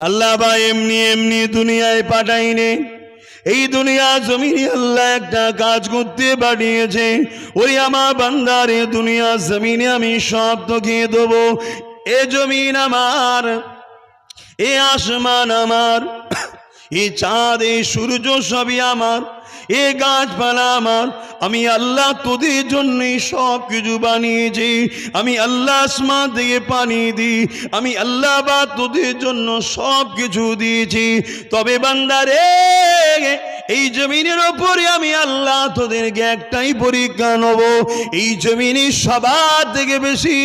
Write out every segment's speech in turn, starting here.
আল্লাহ বা এমনি এমনি দুনিয়ায় পাঠাইনে। এই দুনিয়া জমিনে আল্লাহ একটা কাজ করতে পাঠিয়েছে। ওই আমার বান্দারে দুনিয়া জমিনে আমি সব তোকে দেবো। এ জমিন আমার, এ আসমান আমার, এ চাঁদ, এ সূর্য সবই আমার, এ গাছপালা আমার। আমি আল্লাহ তোদের জন্যই সব কিছু বানিয়েছি। আমি আল্লাহ আসমান থেকে পানি দিই। আমি আল্লাহ বা তোদের জন্য সব কিছু দিয়েছি। তবে বান্দারে, এই জমিনের ওপরে আমি আল্লাহ তোদেরকে একটাই পরীক্ষা নেব। এই জমিনে সবার থেকে বেশি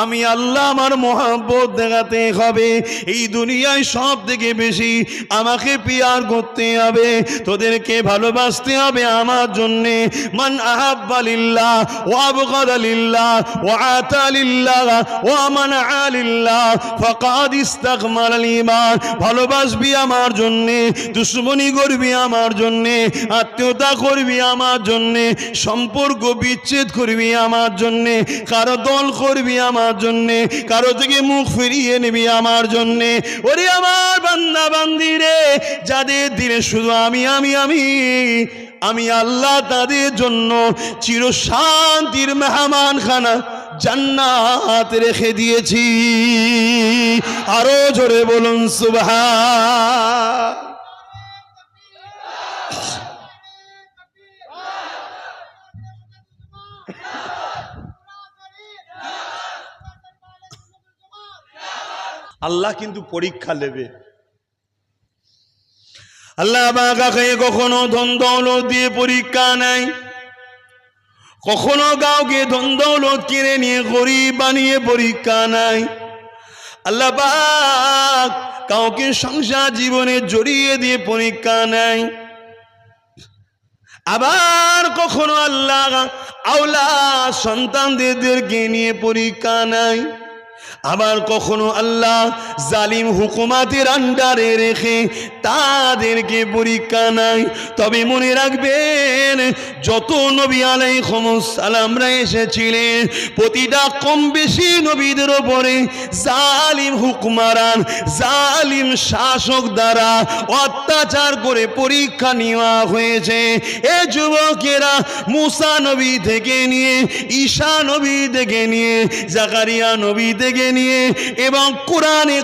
আমি আল্লাহ আমার মহব্বত দেখাতে হবে। এই দুনিয়ায় সব থেকে বেশি আমাকে পিয়ার করতে হবে, তোদেরকে ভালোবাসতে হবে আমার জন্যে। মান আহাব্বা লিল্লাহ ওয়া আবগাদা লিল্লাহ ওয়া আতা লিল্লাহ ওয়া মানআ লিল্লাহ ফাকাদ ইসতাকমালাল ঈমান। ভালোবাসবি আমার জন্যে, দুশ্মনী করবি আমার জন্যে, আত্মীয়তা করবি আমার জন্যে, সম্পর্ক বিচ্ছেদ করবি আমার জন্যে, কারো দল করবি আমার জন্যে, কারো থেকে মুখ ফিরিয়ে নিবি আমার জন্যে। ওরে আমার বান্দা বান্দি রে, যাদের দিলে শুধু আমি আমি আমি আমি আল্লাহ তাদের জন্য চিরশান্তির মেহমান খানা জান্নাত রেখে দিয়েছি। আরো জোরে বলুন সুবহান। আল্লাহ কিন্তু পরীক্ষা নেবে। আল্লাহ কাকে কখনো ধন দৌলত দিয়ে পরীক্ষা নেয়, কখনো কাউকে ধন দৌলত কিনে নিয়ে গরিব বানিয়ে পরীক্ষা নেয়। আল্লাহ পাক কাউকে সংসার জীবনে জড়িয়ে দিয়ে পরীক্ষা নেয়। আবার কখনো আল্লাহ আওলাদ সন্তানদেরকে নিয়ে পরীক্ষা নেয়। আবার কখনো আল্লাহ জালিম হুকুমাতের আন্ডারে রেখে তাদেরকে পরীক্ষা নেয়। তবে মনে রাখবেন, যত নবী আলাইহিস সালামরা এসেছিলেন, প্রতিটা কম বেশি নবীদের ওপরে জালিম হুকুমারান, জালিম শাসক দ্বারা অত্যাচার করে পরীক্ষা নেওয়া হয়েছে। এ যুবকেরা, মুসা নবী থেকে নিয়ে, ঈসা নবী থেকে নিয়ে, জাকারিয়া নবী থেকে নিয়ে, এবং কোরআনে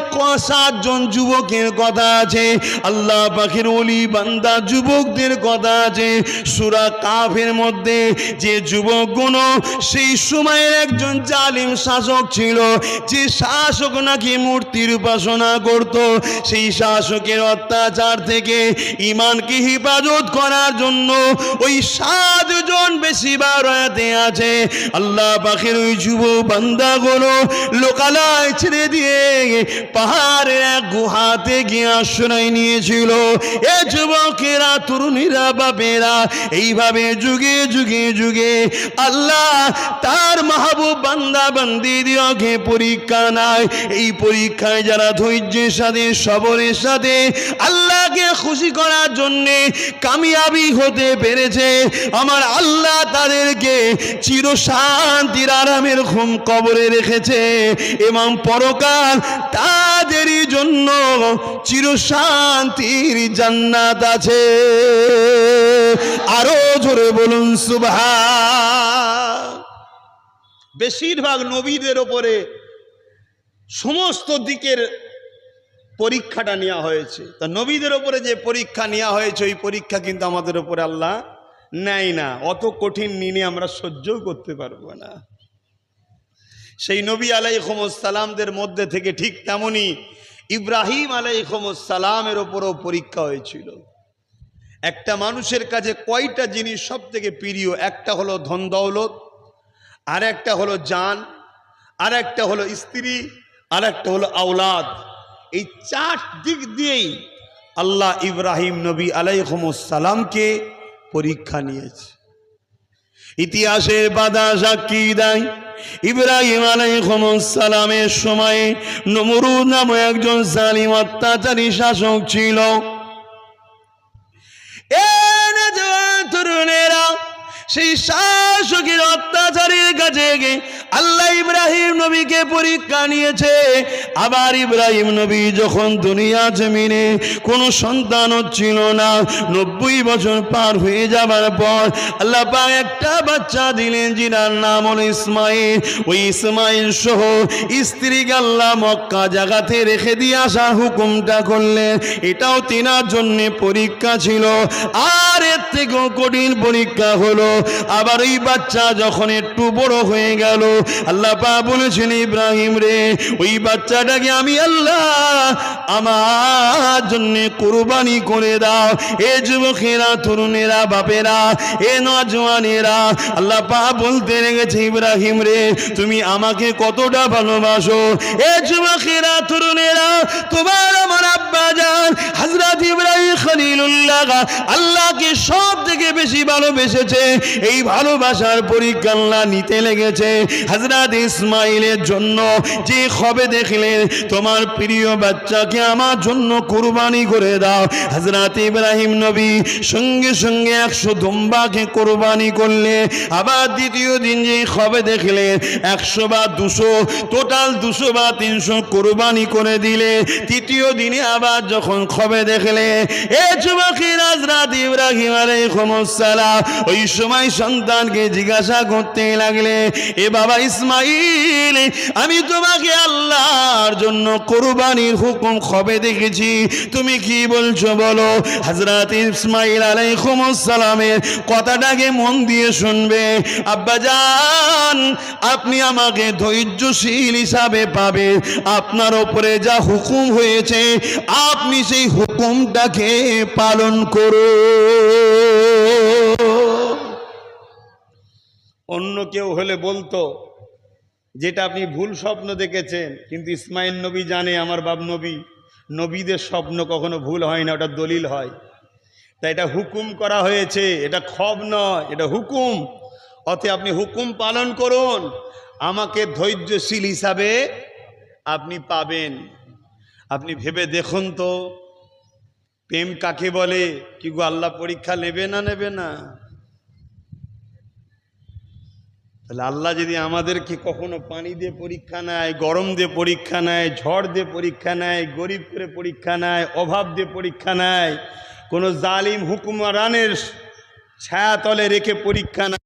7 জন যুবকের কথা আছে। আল্লাহ পাকের ওলি বান্দা যুবকদের কথা আছে। সূরা কাফের মধ্যে যে যুবকগুলো সেই সময়ের একজন জালিম শাসক ছিল, যে শাসক নাকি মূর্তির উপাসনা করত, সেই শাসকের অত্যাচার থেকে ঈমানকে হেফাজত করার জন্য ওই 7 জন বেশি বারাতে আছে। আল্লাহ পাকের ওই যুব বান্দাগুলো লোকালয় ছেড়ে দিয়ে পাহাড়ের এক গুহাতে গিয়ে আশ্রয় নিয়েছিল। এ যুবকেরা, তরুণীরা, বাপেরা, এইভাবে যুগে যুগে যুগে আল্লাহ তার মাহবুব বান্দা বান্দিদেরকে পরীক্ষা নেয়। এই পরীক্ষায় যারা ধৈর্যের সাথে, সবরের সাথে আল্লাহকে খুশি করার জন্যে কামিয়াবি হতে পেরেছে, আমার আল্লাহ তাদেরকে চিরশান্তির আরামের ঘুম কবরে রেখেছে এবং পরকাল তাদেরই জন্য চিরশান্তির জান্নাত আছে। আরো জোরে বলুন সুবহান। বেশিরভাগ নবীদের ওপরে সমস্ত দিকের পরীক্ষাটা নেওয়া হয়েছে। তা নবীদের ওপরে যে পরীক্ষা নেওয়া হয়েছে, ওই পরীক্ষা কিন্তু আমাদের ওপরে আল্লাহ নেয় না। অত কঠিন নিনে আমরা সহ্যও করতে পারবো না। সেই নবী আলাইহিস সালামদের মধ্যে থেকে ঠিক তেমনি ইব্রাহিম আলাইহিস সালামের ওপরও পরীক্ষা হয়েছিল। একটা মানুষের কাছে কয়টা জিনিস সব থেকে প্রিয়? একটা হলো ধন দৌলত, আর একটা হলো জান, আর একটা হলো স্ত্রী, আর একটা হলো আওলাদ। এই 4 দিক দিয়েই আল্লাহ ইব্রাহিম নবী আলাইহিস সালামকে পরীক্ষা নিয়েছে। ইতিহাসের বাদা সাক্ষী দেয়, ইব্রাহিম আলাইহিস সালামের সময়ে নমরুদ নামে একজন জালিম অত্যাচারী শাসক ছিল। তরুণেরা সেই শাসকের অত্যাচারের কাছে আল্লাহ ইব্রাহিম নবীকে পরীক্ষা নিয়েছে। আবার ইব্রাহিম নবী যখন দুনিয়া জমিনে কোনো সন্তান হচ্ছিল না, 90 বছর পার হয়ে যাবার পর আল্লাহ পাক একটা বাচ্চা দিলেন, যার নাম হলো ইসমাইল। ওই ইসমাইল সহ স্ত্রীকে আল্লাহ মক্কা জায়গাতে রেখে দিয়ে আসার হুকুমটা করলেন। এটাও তিনার জন্য পরীক্ষা ছিল। আর এর থেকেও কঠিন পরীক্ষা হলো, আবার ওই বাচ্চা যখন একটু বড় হয়ে গেল, আল্লাহ পাক বলেছেন, ইব্রাহিম রে, ওই বাচ্চাটাকে আমি আল্লাহ আমার জন্য কুরবানি করে দাও। এ যুবকেরা, তরুণেরা, বাপেরা, এ নওজওয়ানেরা, আল্লাহ পাক বলতে লেগেছে, ইব্রাহিম রে, তুমি আমাকে কতটা ভালোবাসো। এ যুবকেরা, তরুণেরা, তোমার আমার আব্বা জান হযরত ইব্রাহিম খলিলুল্লাহ আল্লাহকে সব থেকে বেশি ভালোবেসেছে। এই ভালোবাসার পরীক্ষা আল্লাহ নিতে লেগেছে হযরত ইসমাইলের জন্য। যে খবে দেখলেন, তোমার প্রিয় বাচ্চাকে আমার জন্য কুরবানি করে দাও। হযরত ইব্রাহিম নবী সঙ্গে সঙ্গে 100 দুম্বাকে কুরবানি করলে। আবার দ্বিতীয় দিন যে খবে দেখলেন, 100 বা 200, টোটাল 200 বা 300 কুরবানি করে দিলে। তৃতীয় দিনে আবার যখন খবে দেখলে, এ যুবকের হযরত ইব্রাহিম আলাইহিস সালাম ওই সময় সন্তানকে জিজ্ঞাসা করতে লাগলে, এ বাবা ইসমাইল, আমি তোমাকে আল্লাহর জন্য কুরবানির হুকুম খবে দেখেছি, তুমি কি বলছো বলো। হযরত ইসমাইল আলাইহিস সালামের কথাটাকে মন দিয়ে শুনবে। আব্বাজান, আপনি আমাকে ধৈর্যশীল হিসাবে পাবে। আপনার উপরে যা হুকুম হয়েছে, আপনি সেই হুকুমটাকে পালন করুন। অন্য কেউ হলে বলতো, যেটা আপনি ভুল স্বপ্ন দেখেছেন, কিন্তু ইসমাইল নবী জানে আমার বাপ নবী, নবীদের স্বপ্ন কখনো ভুল হয় না, ওটা দলিল হয়। তাই এটা হুকুম করা হয়েছে, এটা খব নয়, এটা হুকুম। অতএব আপনি হুকুম পালন করুন, আমাকে ধৈর্যশীল হিসাবে আপনি পাবেন। আপনি ভেবে দেখুন তো, প্রেম কাকে বলে? কি গো, আল্লাহ পরীক্ষা নেবে না নেবে না? তাহলে আল্লাহ যদি আমাদেরকে কখনো পানি দিয়ে পরীক্ষা নেয়, গরম দিয়ে পরীক্ষা নেয়, ঝড় দিয়ে পরীক্ষা নেয়, গরিব করে পরীক্ষা নেয়, অভাব দিয়ে পরীক্ষা নেয়, কোনো জালিম হুকুমরানের ছায়াতলে রেখে পরীক্ষা নেয়,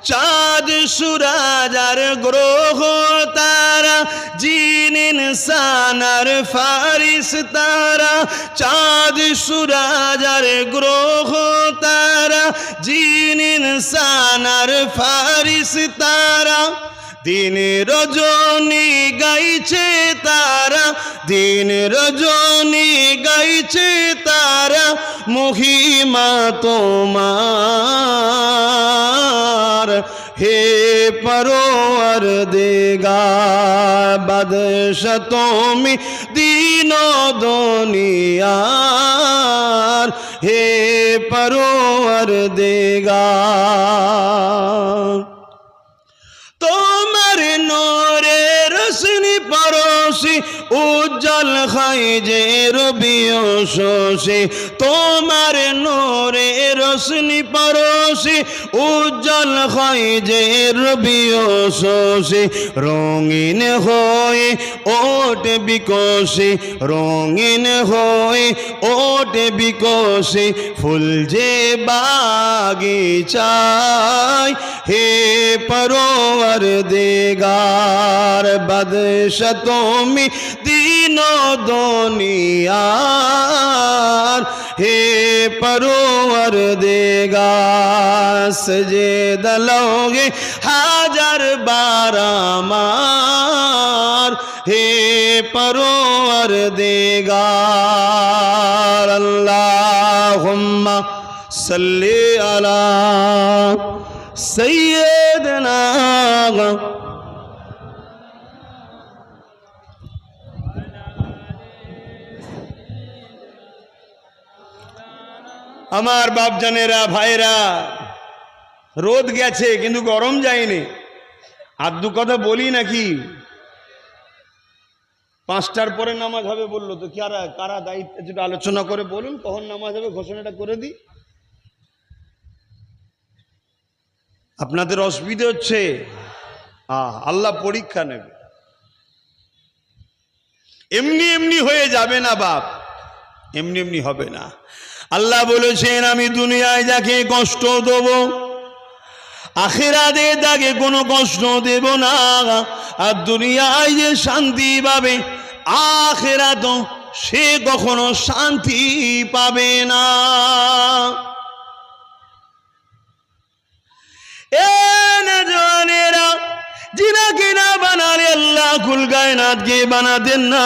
চাঁদ সূরজ আর গ্রহ তারা, জিন ইনসান আর ফারিস্তারা। চাঁদ সূরজ আর গ্রহ তারা, জিন ইনসান আর ফারিস্তারা। দিন রজনী গাইছে তারা, দিন রজনী গাইছে তারা, মহিমা তোমার হে পরওয়ারদিগার। বাদশা তুমি দিন ও দুনিয়ার, হে পরওয়ারদিগার। তোমার নূরে রোশনি পরোশি উজ্জ্বল হয় যে রবিও শোষে তোমার নূরে রোশনি পরশে উজ্জ্বল হয় যে রবিও শোষে রঙিন হয়ে ওঠে বিকশে রঙিন হয়ে ওঠে বিকশে ফুল যে বাগিচায় হে পরওয়ারদিগার বাদশা তুমি দীন দুনিয়ার হে পরওয়ারদিগার সজদা লোগে হাজার বার আমার হে পরওয়ারদিগার আল্লাহুম্মা সাল্লি আলা সাইয়্যিদিনা আমার বাপজানেরা ভাইরা রোদ গেছে কিন্তু গরম যায়নি আর দু কথা বলি নাকি 5টার পরে নামাজ হবে বললো তো কারা কারা দায়িত্ব যেটা আলোচনা করে বলুন কখন নামাজ হবে ঘোষণাটা করে দিই আপনাদের অসুবিধা হচ্ছে আল্লাহ পরীক্ষা নেবে এমনি এমনি হয়ে যাবে না বাপ এমনি এমনি হবে না আল্লাহ বলেছেন আমি দুনিয়ায় যাকে কষ্ট দেব আখিরাতে তাকে কোনো কষ্ট দেব না আর দুনিয়ায় যে শান্তি পাবে আখিরাত সে কখনো শান্তি পাবে না जिनके ना बनाने अल्लाह कुल कायनात के बनातेন না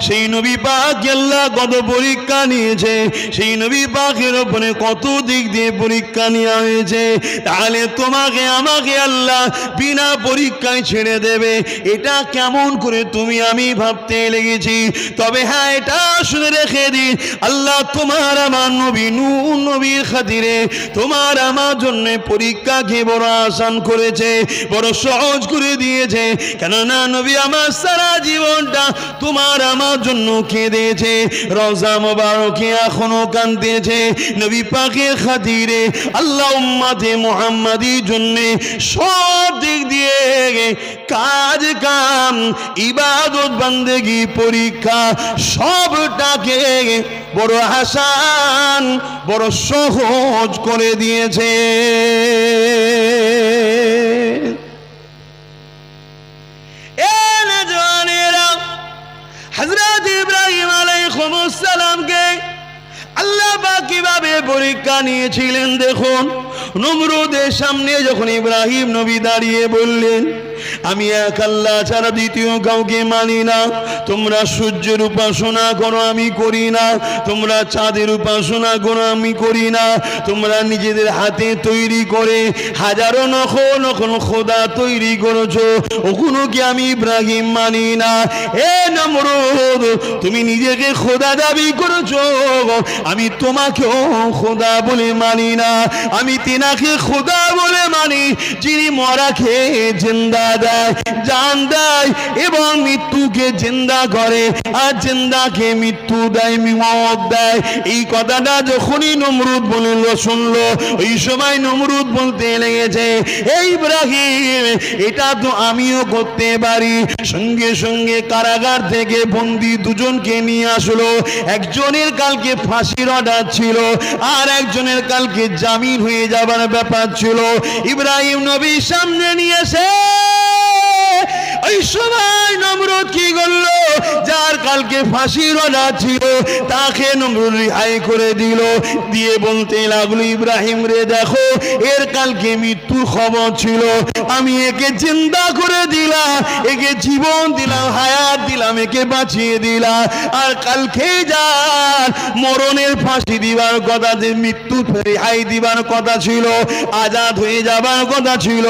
সেই নবী পাক আল্লাহ কত পরীক্ষা নিয়েছে সেই নবী পাকের উপরে কত দিক দিয়ে পরীক্ষা নেওয়া হয়েছে তাহলে তোমাকে আমাকে আল্লাহ বিনা পরীক্ষায় ছেড়ে দেবে এটা কেমন করে তুমি আমি ভাবতে লেগেছি তবে হ্যাঁ এটা শুনে রেখে দিন আল্লাহ তোমার আমার নবী নূহ নবীর খাতিরে তোমার আমার জন্য পরীক্ষাকে বড় আসান করেছে বড় সহজ করে দিয়েছে কেননা নবী আমার সারা জীবনটা তোমার আমার জন্য কেঁদেছে রওজা মোবারকে এখনো কাঁদতেছে নবী পাকের খাতিরে আল্লাহ উম্মতে মুহাম্মাদির জন্য সব দিক দিয়ে কাজ কাম ইবাদত বান্দেগি পরীক্ষা সবটাকে বড় আসান বড় সহজ করে দিয়েছে हजरत इब्राहिम अलैहिस्सलाम के আল্লাহ পাক কিভাবে পরীক্ষা নিয়েছিলেন দেখুন নমরুদের সামনে যখন ইব্রাহিম নবী দাঁড়িয়ে বললেন আমি এক আল্লাহ ছাড়া দ্বিতীয় কাউকে মানি না তোমরা সূর্যের উপাসনা করো আমি করি না তোমরা চাঁদের উপাসনা করো আমি করি না তোমরা নিজেদের হাতে তৈরি করে হাজারো নখল খোদা তৈরি করেছো ওগুলো কি আমি ইব্রাহিম মানি না হে নমরুদ তুমি নিজেকে খোদা দাবি করেছো আমি তোমাকেও খোদা বলে মানি না আমি তিনাকে খোদা বলে মানি যিনি মরাকে জিন্দা দেয় জান দেয় এবং মৃত্যুকে জিন্দা করে আর জিন্দাকে মৃত্যু দেয় মওত দেয় এই কথাটা যখনই নমরুদ বলল শুনলো ওই সময় নমরুদ বলতে লেগেছে এই ইব্রাহিম এটা তো আমিও করতে পারি সঙ্গে সঙ্গে কারাগার থেকে বন্দী দুজনকে নিয়ে আসলো একজনের কালকে ফাঁসির অর্ডার ছিল আর একজনের কালকে জামিন হয়ে যাবার ব্যাপার ছিল ইব্রাহিম নবীর সামনে নিয়ে এসে ওই সময় নমরুদ কি করলো যার কালকে ফাঁসির অর্ডার ছিল তাকে নমরুদ রিহাই করে দিল দিয়ে বলতে লাগলো ইব্রাহিম রে দেখো এর কালকে মৃত্যুর খবর ছিল আমি একে জিন্দা করে দিলাম একে জীবন দিলাম হায়াত দিলাম একে বাঁচিয়ে দিলাম আর কালকে যার মরণের ফাঁসি দিবার কথা যে মৃত্যু রেহাই দিবার কথা ছিল আজাদ হয়ে যাবার কথা ছিল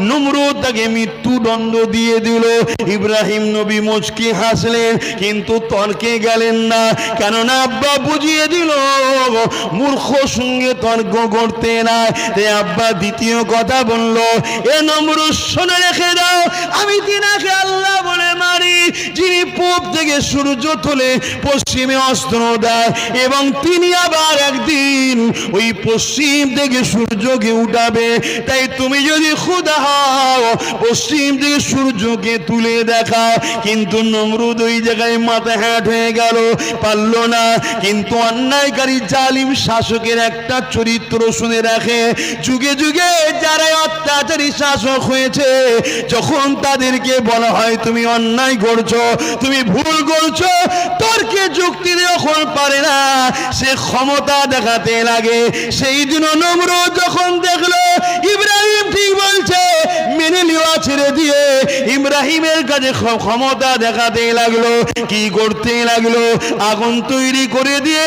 নমরুদ তাকে মৃত্যুদণ্ড দিয়ে দিল গেল। ইব্রাহিম নবী মুচকি হাসলেন, কিন্তু তর্কে গেলেন না, কেননা আব্বা বুঝিয়ে দিল মূর্খ সঙ্গে তর্ক করতে না। তাই আব্বা দ্বিতীয় কথা বলল, এ নমরুদ শুনে রেখে দাও, আমি তিনাকে আল্লাহ বলে মারি, যিনি পূব থেকে সূর্য তোলে পশ্চিমে অস্ত দেয়, এবং তিনি আবার একদিন ওই পশ্চিম থেকে সূর্যকে উঠাবে। তাই তুমি যদি খোদা হও, পশ্চিম থেকে সূর্যকে তুলে দেখাও। কিন্তু নমরুদ ওই জায়গায় মাথা হ্যাট হয়ে গেল, পারল না। কিন্তু অন্যায়কারী জালিম শাসকের একটা চরিত্র শুনে রাখে, যুগে যুগে যারা অত্যাচারী শাসক হয়েছে, যখন তাদেরকে বলা হয় তুমি অন্যায় করছো, তুমি ভুল করছো, তর্কে যুক্তি যখন পারে না, সে ক্ষমতা দেখাতে লাগে। সেই দিন নমরুদ যখন দেখলো ইব্রাহিম ঠিক বলছে, মেনে নেওয়া ছেড়ে দিয়ে ইব্রাহিমের কাছে ক্ষমতা দেখাতে লাগলো। কি করতে লাগলো? আগুন তৈরি করে দিয়ে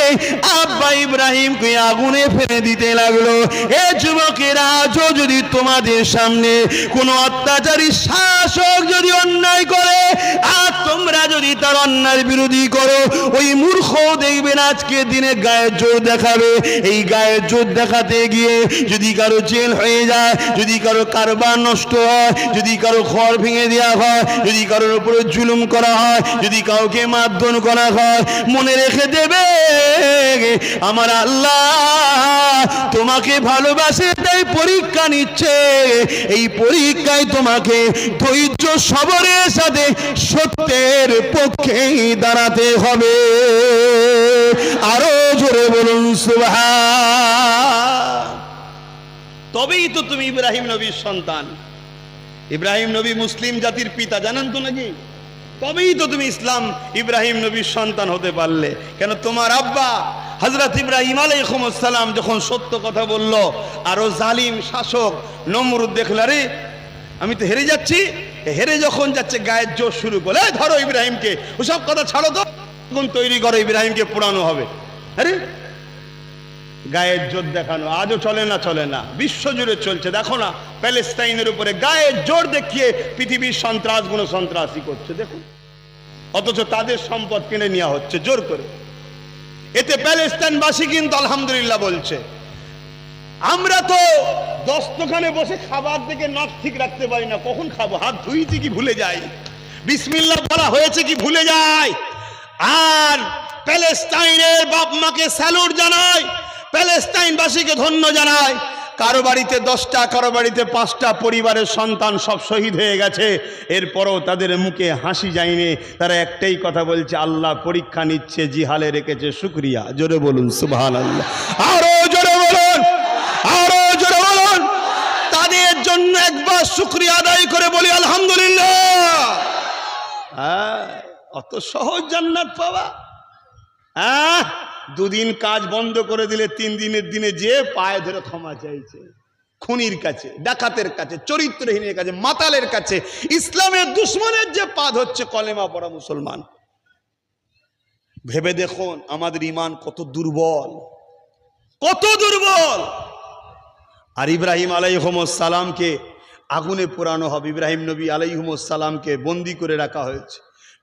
আব্বা ইব্রাহিমকে আগুনে ফেলে দিতে লাগলো। এ যুবকেরা, আজও যদি তোমাদের সামনে কোনো অত্যাচারী শাসক যদি অন্যায় করে, আর তোমরা যদি তার অন্যায় বিরোধী করো, ওই মূর্খ দেখবেন আজকে দিনে গায়ের জোর দেখাবে। এই গায়ের জোর দেখাতে গিয়ে যদি কারো জেল হয়ে যায়, যদি কারো কারবার নষ্ট হয়, যদি কারো ঘর ভেঙে দেওয়া হয়, যদি কারোর উপরে জুলুম করা হয়, যদি কাউকে মারধর করা হয়, মনে রেখে দেবে আমার আল্লাহ তোমাকে ভালোবাসে, তাই পরীক্ষা নিচ্ছে। এই পরীক্ষায় তোমাকে ধৈর্য সবরের সাথে সত্যের পক্ষে দাঁড়াতে হবে। আরো জোরে বলুন সুবহান। তবেই তো তুমি ইব্রাহিম নবীর সন্তান। ইব্রাহিম নবী মুসলিম জাতির পিতা, জানেন তো নাকি? তবেই তো তুমি ইসলাম ইব্রাহিম নবীর সন্তান হতে পারলে। কেন তোমার আব্বা হযরত ইব্রাহিম আলাইহিস সালাম যখন সত্য কথা বলল, আরো জালিম শাসক নমরুদ দেখল, আরে আমি তো হেরে যাচ্ছি, হেরে যখন যাচ্ছে গায়ের জোর শুরু করে, ধরো ইব্রাহিমকে, ওসব কথা ছাড়ো তো, কোন তৈরি করো, ইব্রাহিমকে পোড়ানো হবে। আরে গায়ের জোর দেখানো আজও চলে না, চলে না, বিশ্বজুড়ে চলছে। দেখো না প্যালেস্টাইনের উপরে গায়ের জোর দেখিয়ে পৃথিবীর সন্ত্রাসগুলো সন্ত্রাসী করছে, দেখুন। অথচ তাদের সম্পদ কিনে নেওয়া হচ্ছে জোর করে। এতে প্যালেস্টাইনবাসী কিন্তু আলহামদুলিল্লাহ বলছে। আমরা তো দস্তখানে বসে খাবার থেকে নখ ঠিক রাখতে পারি না, কখন খাবো, হাত ধুইছি কি ভুলে যাই, বিসমিল্লাহ বলা হয়েছে কি ভুলে যায়। আর প্যালেস্টাইনের বাপ মাকে স্যালুট জানায়, প্যালেস্টাইনবাসীকে ধন্য জানায়। কারো বাড়িতে 10টা, কারো বাড়িতে 5টা পরিবারের সন্তান সব শহীদ হয়ে গেছে, এরপরও তাদের মুখে হাসি যায়নি। তারা একটাই কথা বলছে, আল্লাহ পরীক্ষা নিচ্ছে, জিহালে রেখেছে শুকরিয়া। জোরে বলুন সুবহানাল্লাহ। আরো জোরে বলুন, আরো জোরে বলুন। তাদের জন্য একবার শুকরিয়া আদায় করে বলি আলহামদুলিল্লাহ। অত সহজ জান্নাত পাওয়া? দুদিন কাজ বন্ধ করে দিলে 3 দিনের দিনে যে পায়ে ধরে ক্ষমা চাইছে, খুনির কাছে, ডাকাতের কাছে, চরিত্রহীনের কাছে, মাতালের কাছে, ইসলামের দুশ্মনের যে পা ধরছে কলেমা পড়া মুসলমান। ভেবে দেখুন আমাদের ঈমান কত দুর্বল, কত দুর্বল। আর ইব্রাহিম আলাইহিস সালামকে আগুনে পোড়ানো হবে। ইব্রাহিম নবী আলাইহিস সালামকে বন্দি করে রাখা হয়েছে,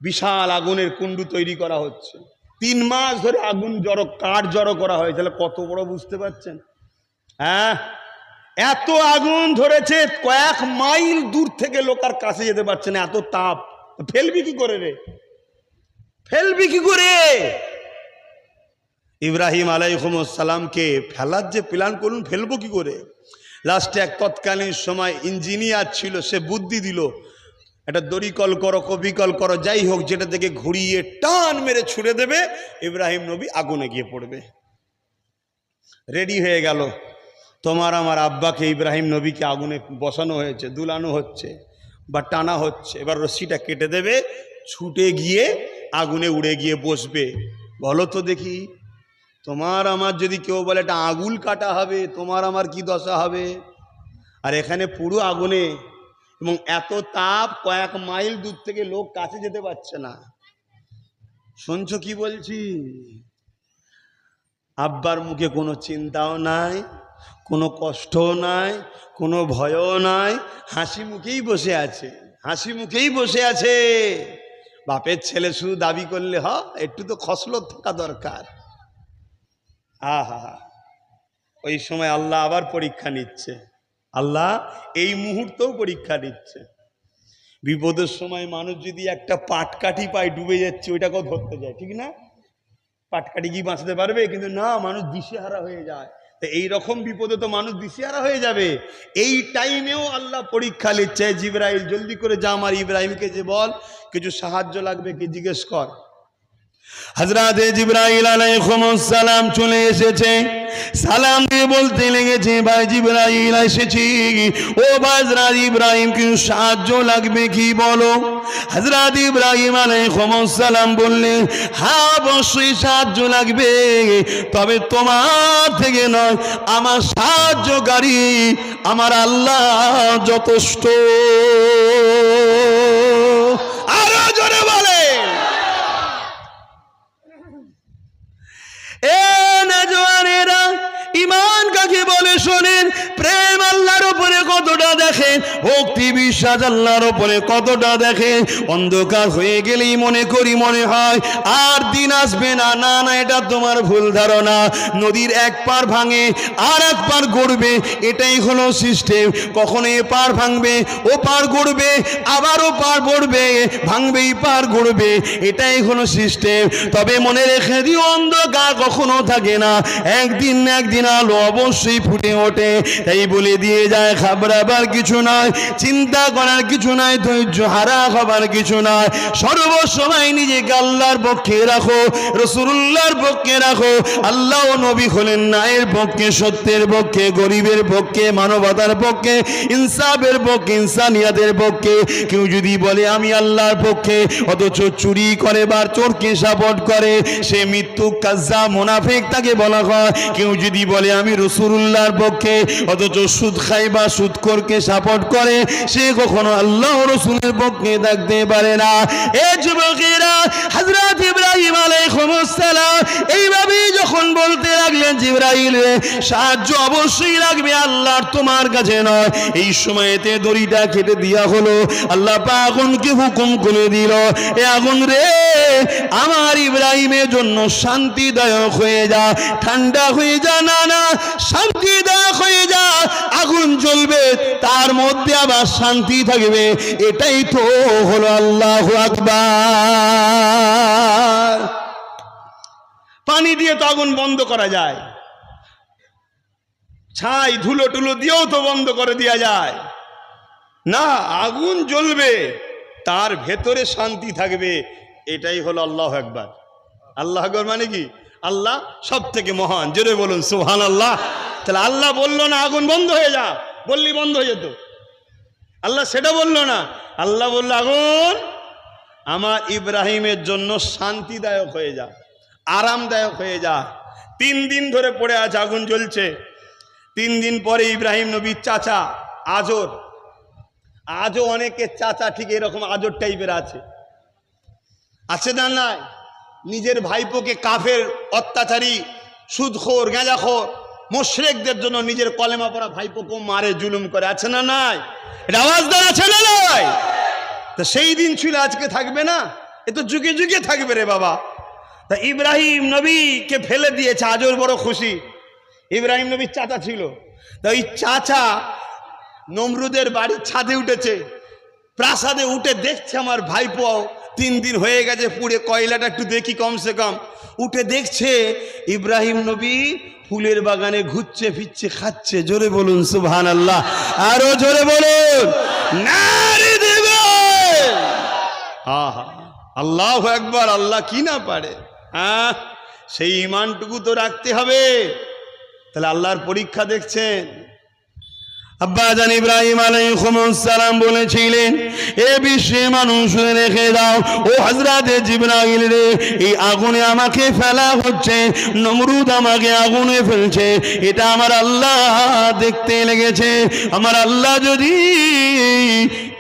বিশাল আগুনের কুণ্ডু তৈরি করা হচ্ছে, 3 মাস ধরে আগুন জড়ো, কাঠ জড়ো করা হয়েছে। কত বড় বুঝতে পারছেন? এত আগুন ধরেছে, কয়েক মাইল দূর থেকে লোক আর কাছে যেতে পারছে না, এত তাপ। ফেলবি কি করে রে, ফেলবি কি করে? ইব্রাহিম আলাইহিস সালামকে ফেলার যে প্ল্যান করুন, ফেলবো কি করে? লাস্টে এক তৎকালীন সময় ইঞ্জিনিয়ার ছিল, সে বুদ্ধি দিল, একটা দড়িকল করো, কবিকল করো, যাই হোক, যেটা থেকে ঘুরিয়ে টান মেরে ছুড়ে দেবে, ইব্রাহিম নবী আগুনে গিয়ে পড়বে। রেডি হয়ে গেল। তোমার আমার আব্বাকে, ইব্রাহিম নবীকে আগুনে বসানো হয়েছে, দুলানো হচ্ছে বা টানা হচ্ছে। এবার রশ্মিটা কেটে দেবে, ছুটে গিয়ে আগুনে উড়ে গিয়ে বসবে। বলো তো দেখি, তোমার আমার যদি কেউ বলে এটা আগুন কাটা হবে, তোমার আমার কি দশা হবে? আর এখানে পুরো আগুনে, এবং এত তাপ, কয়েক মাইল দূর থেকে লোক কাছে যেতে পারছে না। শুনছো কি বলছি? আব্বার মুখে কোনো চিন্তাও নাই, কোনো কষ্টও নাই, কোনো ভয়ও নাই, হাসি মুখেই বসে আছে। হাসি মুখেই বসে আছে। বাপের ছেলে শুধু দাবি করলে একটু তো খসলত থাকা দরকার। আহা, ওই সময় আল্লাহ আবার পরীক্ষা নিচ্ছে। আল্লাহ এই মুহূর্তেও পরীক্ষা নিচ্ছে। বিপদের সময় মানুষ যদি একটা পাটকাঠি পায় ডুবে যাচ্ছে, ওইটাকেও ধরতে যায়, ঠিক না? পাটকাঠি কি বাঁচতে পারবে? কিন্তু না, মানুষ দিশেহারা হয়ে যায়। তো এইরকম বিপদে তো মানুষ দিশেহারা হয়ে যাবে। এই টাইমেও আল্লাহ পরীক্ষা নিচ্ছে। জিবরাইল জলদি করে যা, আমার ইব্রাহিমকে যে বল কিছু সাহায্য লাগবে কি জিজ্ঞেস কর। হযরত জিবরাইল আলাইহিস সালাম চলে এসেছে। সালাম দিয়ে বলতে লেগেছে, ভাই জিবরাইল এসেছি। ও হযরত ইব্রাহিম কিছু সাহায্য লাগবে কি বলো। হযরত ইব্রাহিম আলাইহিস সালাম বললেন, হ্যাঁ অবশ্যই সাহায্য লাগবে, তবে তোমার থেকে নয়, আমার সাহায্যকারী আমার আল্লাহ যথেষ্ট। আরো জোরে বলে। ইমান কাকে বলে শোনেন। প্রেম আল্লাহর উপরে কতটা দেখেন, ভক্তি বিশ্বাস আল্লাহর উপরে কতটা দেখেন। অন্ধকার হয়ে গেলেই মনে করি মনে হয় আর দিন আসবে না। না না, এটা তোমার ভুল ধারণা। নদীর এক পার ভাঙে আর এক পার গড়বে, এটাই হলো সিস্টেম। কখনো এ পার ভাঙবে, ও পার গড়বে, আবার ও পার গড়বে, ভাঙবেই পার গড়বে, এটাই হলো সিস্টেম। তবে মনে রেখে দিও, অন্ধকার কখনো থাকে না, একদিন না একদিন আলো অবশ্যই ফুটে ওঠে। তাই বলে দিয়ে যায়, ঘাবড়াবার কিছু নয়, চিন্তা করার কিছু নয়, ধৈর্য হারা হবার কিছু নয়। সর্বসময় নিজেকে আল্লাহর পক্ষে রাখো, রাসূলুল্লাহর পক্ষে রাখো। আল্লাহ ও নবী হলেন ন্যায়ের পক্ষে, সত্যের পক্ষে, গরিবের পক্ষে, মানবতার পক্ষে, ইনসাফের পক্ষে, ইনসানিয়াতের পক্ষে। কেউ যদি বলে আমি আল্লাহর পক্ষে, অথচ চুরি করে বা চোরকে সাপোর্ট করে, সে মৃত্যু কাজ্জাব মুনাফিক, তাকে বলা হয়। কেউ যদি বলে আমি রাসূলুল্লাহর পক্ষে, অথচ সুদ খায় বা সুদখোরকে সাপোর্ট করে, সে কখনো আল্লাহ রাসূলের পক্ষে থাকতে পারে না। এ যুবকেরা, হযরত ইব্রাহিম আলাইহিস সালাম এইভাবেই যখন বলতে লাগলেন, জিবরাইল সাহায্য অবশ্যই লাগবে আল্লাহর, তোমার কাছে নয়। এই সময়তে দড়িটা কেটে দেওয়া হলো। আল্লাহ পাক আগুনকে হুকুম করে দিল, এ আগুন রে, আমার ইব্রাহিমের জন্য শান্তিদায়ক হয়ে যা, ঠান্ডা হয়ে যা। না না, শান্তিদায়ক হয়ে যা। আগুন জ্বলবে, তার মধ্যে আবার শান্তি থাকবে, এটাই তো হলো আল্লাহু আকবার। পানি দিয়ে তো আগুন বন্ধ করা যায়, ছাই ধুলো টুলো দিয়েও তো বন্ধ করে দেওয়া যায় না। আগুন জ্বলবে, তার ভেতরে শান্তি থাকবে, এটাই হলো আল্লাহু আকবার। আল্লাহু আকবার মানে কি? আল্লাহ সব থেকে মহান। জোরে বলুন সুবহানাল্লাহ। তাহলে আল্লাহ বললো না আগুন বন্ধ হয়ে যা, বললি বন্ধ হয়ে যেত। আল্লাহ সেটা বললো না। আল্লাহ বললো আগুন আমার ইব্রাহিমের জন্য শান্তিদায়ক হয়ে যা, আরামদায়ক হয়ে যা। 3 দিন ধরে পড়ে আছে, আগুন জ্বলছে। 3 দিন পরে ইব্রাহিম নবীর চাচা আজর, আজও অনেকের চাচা ঠিক এরকম আজর টাইপের আছে না? নাই, নিজের ভাইপোকে কাফের, অত্যাচারী, সুদখোর, গাঁজাখোর, মুশরিকদের জন্য নিজের কলেমা পড়া ভাইপোকে মারে, জুলুম করে, আছে না নাই? এটা আওয়াজদার আছে না নাই? তো সেই দিন ছিল, আজকে থাকবে না? এ তো যুগে যুগে থাকবে রে বাবা। তা ইব্রাহিম নবীকে ফেলে দিয়েছে, আজর বড় খুশি। ইব্রাহিম নবীর চাচা ছিল, তা ওই চাচা নমরুদের বাড়ির ছাদে উঠেছে, প্রাসাদে উঠে দেখছে আমার ভাইপো 3 দিন হয়ে গেছে পুড়ে, কয়লাটা একটু দেখি কমসে কম। উঠে দেখছে ইব্রাহিম নবী ফুলের বাগানে ঘুরছে ফিরছে, খাচ্ছে। জোরে বলুন সুবহানাল্লাহ। আরো জোরে বলুন নারে দেবে। আহা, আল্লাহু আকবার। আল্লাহ কি না পারে? হ্যাঁ, সেই ঈমানটুকু তো রাখতে হবে। তাহলে আল্লাহর পরীক্ষা দেখছেন। আব্বাজান ইব্রাহিম আলাইহিস সালাম বলেছিলেন, এ বিশ্বে মানুষ রেখে দাও, ও হযরত জিবরাইল রে, এই আগুনে আমাকে ফেলা হচ্ছে, নমরুদ আমাকে আগুনে ফেলছে, এটা আমার আল্লাহ দেখতে লেগেছে। আমার আল্লাহ যদি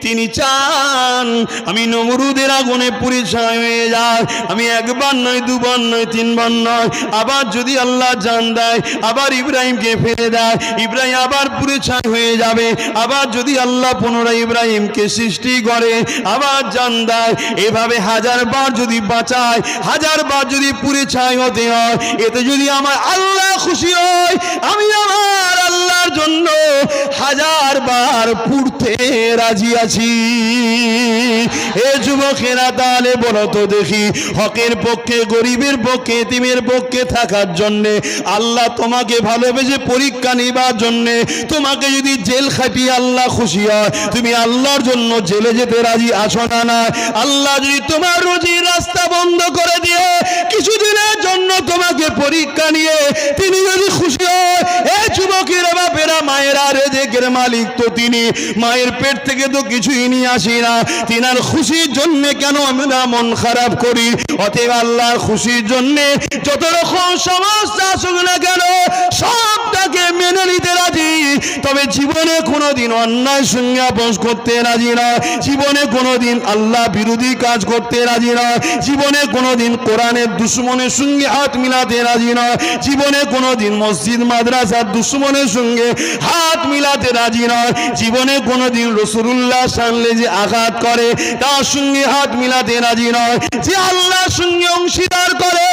তিনি চান আমি নমরুদের আগুনে পুড়ে ছাই হয়ে যায়। আমি একবার নয়, দুবার নয়, তিনবার নয়, আবার যদি আল্লাহ জান দেয়, আবার ইব্রাহিমকে ফেলে দেয়, ইব্রাহিম আবার পুড়ে ছাই হয়ে যাবে। আবার যদি আল্লাহ পুনরায় ইব্রাহিমকে সৃষ্টি করে, আবার জান দেয়, এভাবে 1000 বার যদি বাঁচায়, 1000 বার যদি পুড়ে ছাই হতে হয়, এতে যদি আমার আল্লাহ খুশি হয়, আমি আমার আল্লাহর জন্য 1000 বার পুড়তে রাজি আছি। এ যুবকেরা তাহলে বলো তো দেখি, হকের পক্ষে, গরিবের পক্ষে, এতিমের পক্ষে থাকার জন্যে আল্লাহ তোমাকে ভালোবেসে পরীক্ষা নেবার জন্যে তোমাকে যদি জেল খাটিয়ে আল্লাহ খুশি হয়, তুমি আল্লাহর জন্য জেলে যেতে রাজি আছো না? না। আল্লাহ যদি তোমার রুজির রাস্তা বন্ধ করে দিয়ে কিছুদিনের জন্য তোমাকে পরীক্ষা নিয়ে তিনি যদি খুশি হয়, এই যুবকের বাপেরা, মায়েরা, রেজেকের মালিক তো তিনি, মায়ের পেট থেকে তো কিছুই নিয়ে আসি না, তিনার খুশির জন্য কেন আমরা মন খারাপ করি? অতএব আল্লাহর খুশির জন্য যত রকম সমস্যা আসুক না কেন সবটাকে মেনে নিতে রাজি। তবে জীবনে কোনোদিন অন্যায় সঙ্গে আপোষ করতে রাজি না, জীবনে কোনোদিন আল্লাহ বিরোধী কাজ করতে রাজি না, জীবনে কোনোদিন কোরআনের দুশ্মনের সঙ্গে হাত মিলাতে রাজি না, জীবনে কোনোদিন মসজিদ মাদ্রাসার দুশ্মনের সঙ্গে হাত মিলাতে রাজি নয়, জীবনে কোনোদিন রাসূলুল্লাহ সামনে যে আঘাত করে তার সঙ্গে হাত মিলাতে রাজি নয়, যে আল্লাহর সঙ্গে অংশীদার করে।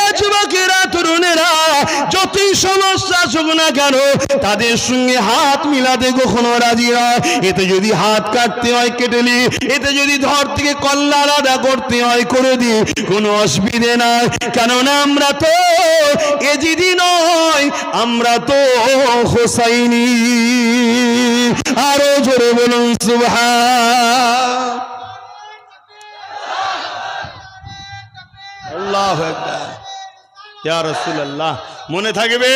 এ যুবকেরা, তরুণেরা, যতই সমস্যা আসুক না কেন তাদের সঙ্গে হাত মিলাতে কখনো রাজি নয়। এতে যদি হাত কাটতে হয় কেটে নি, এতে যদি ধর থেকে কল্লা আলাদা করতে হয় করে দি, কোনো অসুবিধে নাই। কেননা আমরা তো এজিদি নয়, আমরা তো হোসাইনি। আরো জোরে বলুন সুবহান আল্লাহু আকবার। ইয়া রাসূলুল্লাহ, মনে থাকবে,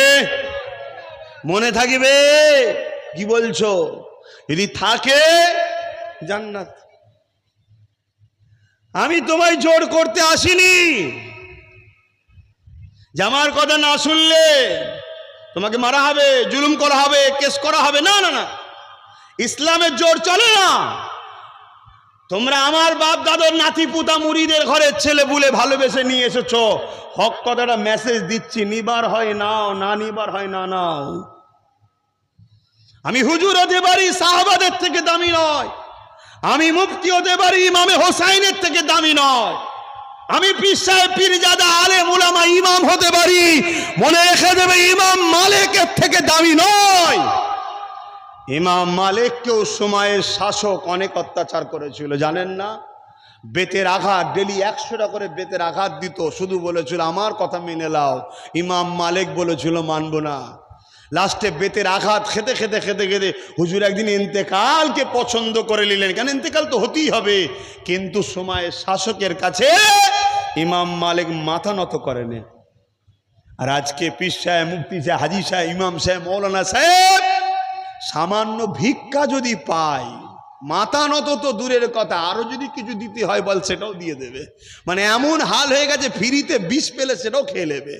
মনে থাকবে। কি বলছো? যদি থাকে জান্নাত। আমি তোমায় জোর করতে আসিনি যে আমার কথা না শুনলে তোমাকে মারা হবে, জুলুম করা হবে, কেস করা হবে। না না না, ইসলামের জোর চলে না। তোমরা আমার বাপ দাদার নাতি পুতা মুরিদের ঘরের ছেলে বলে ভালোবেসে নিয়ে এসেছো। হক কথাটা মেসেজ দিচ্ছি, নিবার হয় নাও, না নিবার হয় না নাও। আমি হুজুর হতে পারি, সাহাবাদের থেকে দামি নয়। আমি মুফতি হতে পারি, ইমামে হোসাইনের থেকে দামি নয়। আমি পীর সাহেব, পীরজাদা, আলেম উলামা, ইমাম হতে পারি, মনে রেখে দেবে ইমাম মালিকের থেকে দামি নয়। ইমাম মালিককেও সময়ের শাসক অনেক অত্যাচার করেছিল, জানেন না? বেতের আঘাত, ডেলি 100টা করে বেতের আঘাত দিত, শুধু বলেছিল আমার কথা মেনে নাও। ইমাম মালিক বলেছিল মানব না। লাস্টে বেতের আঘাত খেতে খেতে খেতে খেতে হুজুর একদিন ইন্তেকালকে পছন্দ করে নিলেন। কেন? ইন্তেকাল তো হতেই হবে, কিন্তু সময়ের শাসকের কাছে ইমাম মালিক মাথা নত করেনি। আর আজকে পীর সাহেব, মুফতি সাহেব, হাজি সাহেব, ইমাম সাহেব, মৌলানা সাহেব সামান্য ভিক্ষা যদি পায়, মাথা নত তো দূরের কথা, আরো যদি কিছু দিতে হয় বল সেটাও দিয়ে দেবে। মানে এমন হাল হয়ে গেছে, ফ্রিতে বিষ পেলে সেটাও খেয়ে নেবে।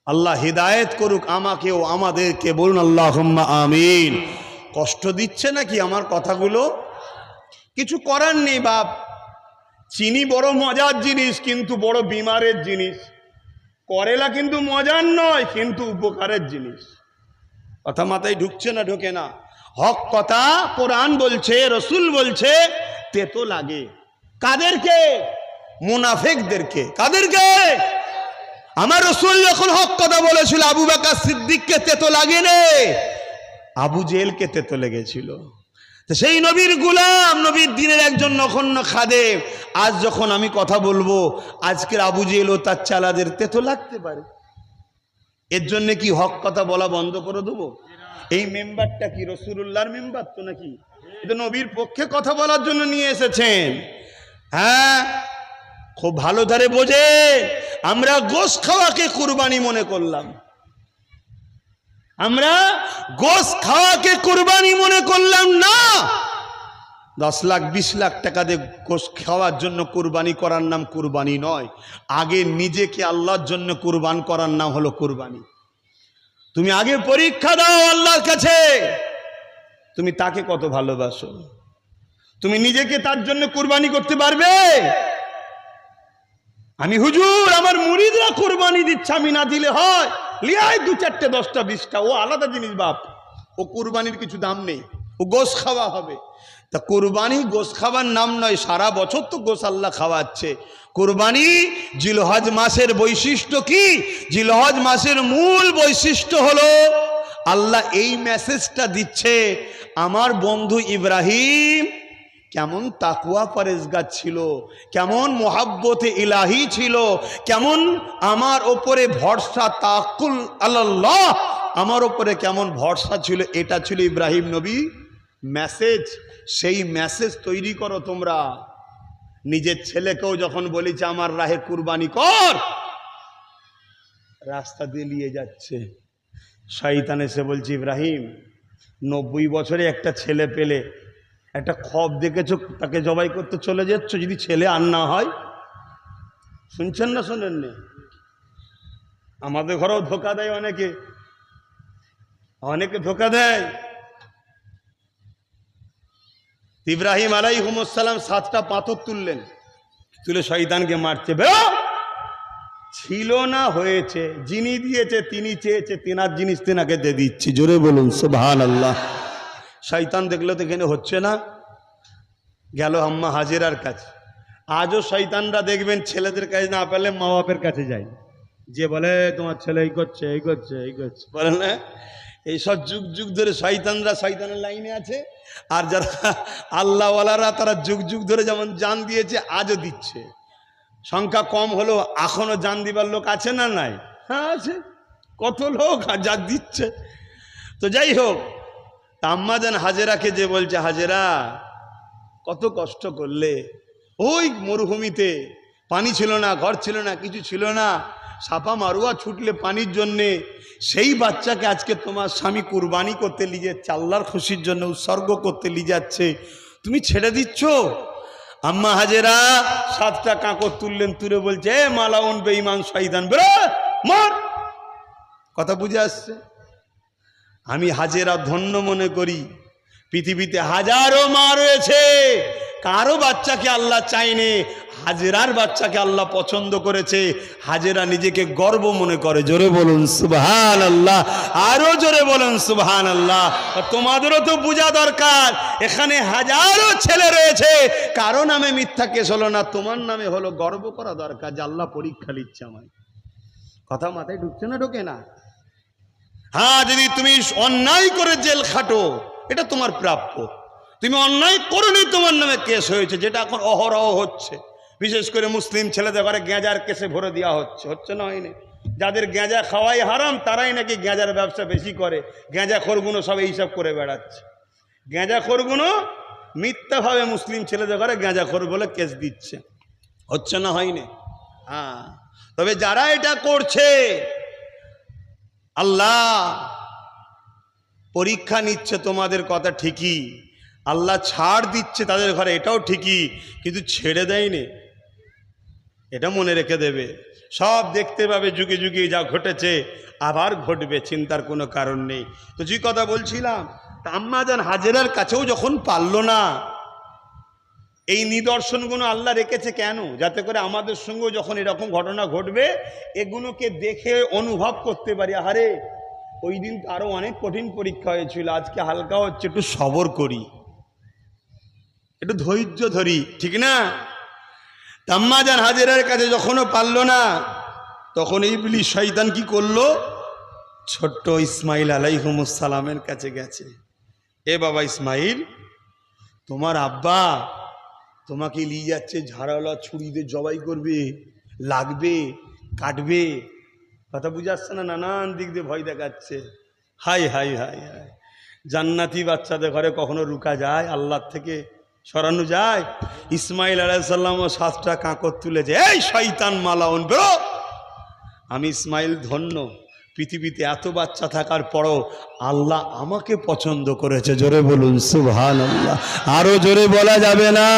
আল্লাহ হিদায়েত করুক আমাকেও, আমাদেরকে। বলুন আল্লাহুম্মা আমিন। কষ্ট দিচ্ছে নাকি আমার কথাগুলো? কিছু করার নেই বাপ। চিনি বড় মজার জিনিস, কিন্তু বড় বিমারের জিনিস। করেলা কিন্তু মজার নয়, কিন্তু উপকারের জিনিস। কথা মাথায় ঢুকছে না? ঢোকে না। হক কথা কোরআন বলছে, রসুল বলছে, তেতো লাগে। কাদেরকে? মুনাফিকদেরকে। কাদেরকে? আমার রসুল যখন হক কথা বলেছিল আবু বকর সিদ্দিককে তেতো লাগেনি, আবু জেহেলকে তেতো লেগেছিল। তো সেই নবীর গোলাম, নবীর দিনের একজন নগণ্য খাদেম, আজ যখন আমি কথা বলবো, আজকের আবু জেহেল ও তার চালাদের তেতো লাগতে পারে। এর জন্য কি হক কথা বলা বন্ধ করে দেবো? এই মেম্বারটা কি রাসূলুল্লাহর মেম্বার তো নাকি? এটা নবীর পক্ষে কথা বলার জন্য নিয়ে এসেছেন। হ্যাঁ, খুব ভালো ধারে বোঝে। আমরা গোশ খাওয়াকে কুরবানি মনে করলাম, আমরা গোশ খাওয়াকে কুরবানি মনে করলাম না। 10 লাখ 20 লাখ টাকা দিয়ে গোশ খাওয়ার জন্য কুরবানি করার নাম কুরবানি নয়। আগে নিজেকে আল্লাহর জন্য কুরবান করার নাম হলো কুরবানি। তুমি আগে পরীক্ষা দাও আল্লাহর কাছে, তুমি তাকে কত ভালোবাসো। তুমি নিজেকে তার জন্য কুরবানি করতে পারবে? আমি হুজুর আমার মুরিদরা কুরবানি দিচ্ছে, আমি না দিলে হয়? লিয়াই 2, 4, 10টা 20টা, ও আলাদা জিনিস বাপ। ও কুরবানির কিছু দাম নেই, ও গোশ খাওয়া হবে। তা কুরবানি গোশ খাবার নাম নয়, সারা বছর তো গোশ আল্লাহ খাওয়াচ্ছে। কুরবানি জিলহজ মাসের বৈশিষ্ট্য কি? জিলহজ মাসের মূল বৈশিষ্ট্য হলো আল্লাহ এই মেসেজটা দিচ্ছে, আমার বন্ধু ইব্রাহিম কেমন তাকওয়া পরেজগার ছিল, কেমন মোহাব্বতে ইলাহি ছিল, কেমন আমার ওপরে ভরসা, তাকুল আল্লাহ, আমার ওপরে কেমন ভরসা ছিল। এটা ছিল ইব্রাহিম নবী মেসেজ। সেই মেসেজ তৈরি করো তোমরা। নিজের ছেলেকেও যখন বলেছে আমার রাহে কুরবানি কর, রাস্তা দিয়ে নিয়ে যাচ্ছে, শয়তান এসে বলছে ইব্রাহিম 90 বছরে একটা ছেলে পেলে, একটা খব দেখেছো, তাকে জবাই করতে চলে যাচ্ছ, যদি ছেলে আর না হয়? শুনছেন না শোনেননি? আমাদের ঘরেও ধোকা দেয় অনেকে, অনেকে ধোকা দেয়। ইব্রাহিম আলাইহিস সালাম 7টা পাথর তুললেন, তুলে শয়তানকে মারছে। বেরো! ছিল না, হয়েছে। যিনি দিয়েছে তিনি চেয়েছে, তেনার জিনিস তেনাকে দিয়ে দিচ্ছি। জোরে বলুন সুবহানাল্লাহ। শয়তান দেখলো তো এখানে হচ্ছে না, গেল আম্মা হাজেরার কাছে। আজও শয়তানরা দেখবেন ছেলেদের কাছে না পেলে মা বাপের কাছে যায়, যে বলে তোমার ছেলে এই করছে এই করছে এই করছে, বলে না? এইসব যুগ যুগ ধরে শয়তানরা শয়তানের লাইনে আছে। আর যারা আল্লাহওয়ালারা তারা যুগ যুগ ধরে যেমন জান দিয়েছে আজও দিচ্ছে। সংখ্যা কম হলেও এখনো জান দিবার লোক আছে না নাই? হ্যাঁ আছে, কত লোক যা দিচ্ছে। তো যাই হোক, আম্মা জান হাজেরাকে যে বলছে, হাজেরা কত কষ্ট করলে, ওই মরুভূমিতে পানি ছিল না, ঘর ছিল না, কিছু ছিল না, সাপা মারুয়া ছুটলে পানির জন্যে, সেই বাচ্চাকে আজকে তোমার স্বামী কুরবানি করতে নিয়ে যাচ্ছে, আল্লাহর খুশির জন্য উৎসর্গ করতে নিয়ে যাচ্ছে, তুমি ছেড়ে দিচ্ছ? আম্মা হাজেরা 7টা কাঁকর তুললেন, তুলে বলছে এ মালাউন বেঈমান শয়তান, বেরো মর। কথা বুঝে আসছে? আমি হাজেরা ধন্য মনে করি, পৃথিবীতে হাজারো মা রয়েছে, কারো বাচ্চাকে আল্লাহ চাইনি, হাজেরার বাচ্চাকে আল্লাহ পছন্দ করেছে। হাজেরা নিজেকে গর্ব মনে করে। জোরে বলুন সুবহানাল্লাহ, আরো জোরে বলুন সুবহানাল্লাহ। তোমাদেরও তো বোঝা দরকার, এখানে হাজারো ছেলে রয়েছে, কারো নামে মিথ্যা কেস হলো না, তোমার নামে হলো। গর্ব করা দরকার যে আল্লাহ পরীক্ষা নিচ্ছে আমায়। কথা মাথায় ঢুকছে না? ঢোকে না? হ্যাঁ, যদি তুমি অন্যায় করে জেল খাটো, এটা তোমার প্রাপ্য। তুমি অন্যায় করোনি, তোমার নামে কেস হয়েছে, যেটা এখন অহরহ হচ্ছে। বিশেষ করে মুসলিম ছেলেদের ঘরে গেঁজার কেসে ভরে দেওয়া হচ্ছে, হচ্ছে না? হয়নি? যাদের গেঁজা খাওয়াই হারাম, তারাই নাকি গেঁজার ব্যবসা বেশি করে। গেঁজা খোরগুনো সব এইসব করে বেড়াচ্ছে। গেঁজা খোরগুনো মিথ্যাভাবে মুসলিম ছেলেদের ঘরে গেঁজা খোর বলে কেস দিচ্ছে, হচ্ছে না? হয়নি? হ্যাঁ, তবে যারা এটা করছে আল্লাহ পরীক্ষা নিচ্ছে, তোমাদের কথা ঠিকই, আল্লাহ ছাড় দিচ্ছে তাদের ঘরে, এটাও ঠিকই, কিন্তু ছেড়ে দেয়নি, এটা মনে রেখে দেবে। সব দেখতে পাবে, যুগে যুগে যা ঘটেছে আবার ঘটবে, চিন্তার কোনো কারণ নেই। তো যে কথা বলছিলাম, আম্মা জান হাজেরার কাছেও যখন পারল না, এই নিদর্শনগুলো আল্লাহ রেখেছে কেন? যাতে করে আমাদের সঙ্গে যখন এরকম ঘটনা ঘটবে, এগুলোকে দেখে অনুভব করতে পারি, আরে ওই দিন তো আরো অনেক কঠিন পরীক্ষা হয়েছিল, আজকে হালকা হচ্ছে, একটু সবর করি, একটু ধৈর্য ধরি, ঠিক না? আম্মা জান হাজেরার কাছে যখনও পারল না, তখন ইবলিস শয়তান কি করলো? ছোট্ট ইসমাইল আলাইহিস সালামের কাছে গেছে। এ বাবা ইসমাইল, তোমার আব্বা তোমাকে নিয়ে যাচ্ছে, ঝাড়াওয়ালা ছুরি দিয়ে জবাই করবে, লাগবে, কাটবে। কথা বুঝে আসছে না? নানান দিক দিয়ে ভয় দেখাচ্ছে। হাই হাই হাই হাই, জান্নাতি বাচ্চাদের ঘরে কখনো রুকা যায়? আল্লাহর থেকে সরানো যায়? ইসমাইল আলাইহিস সালামও 7টা কাঁকর তুলেছে, এই শয়তান মালাউন বেরো। আমি ইসমাইল ধন্য, পৃথিবীতে এত বাচ্চা থাকার পরও আল্লাহ আমাকে পছন্দ করেছে। জোরে বলুন সুবহানাল্লাহ। আরো জোরে বলা যাবে না?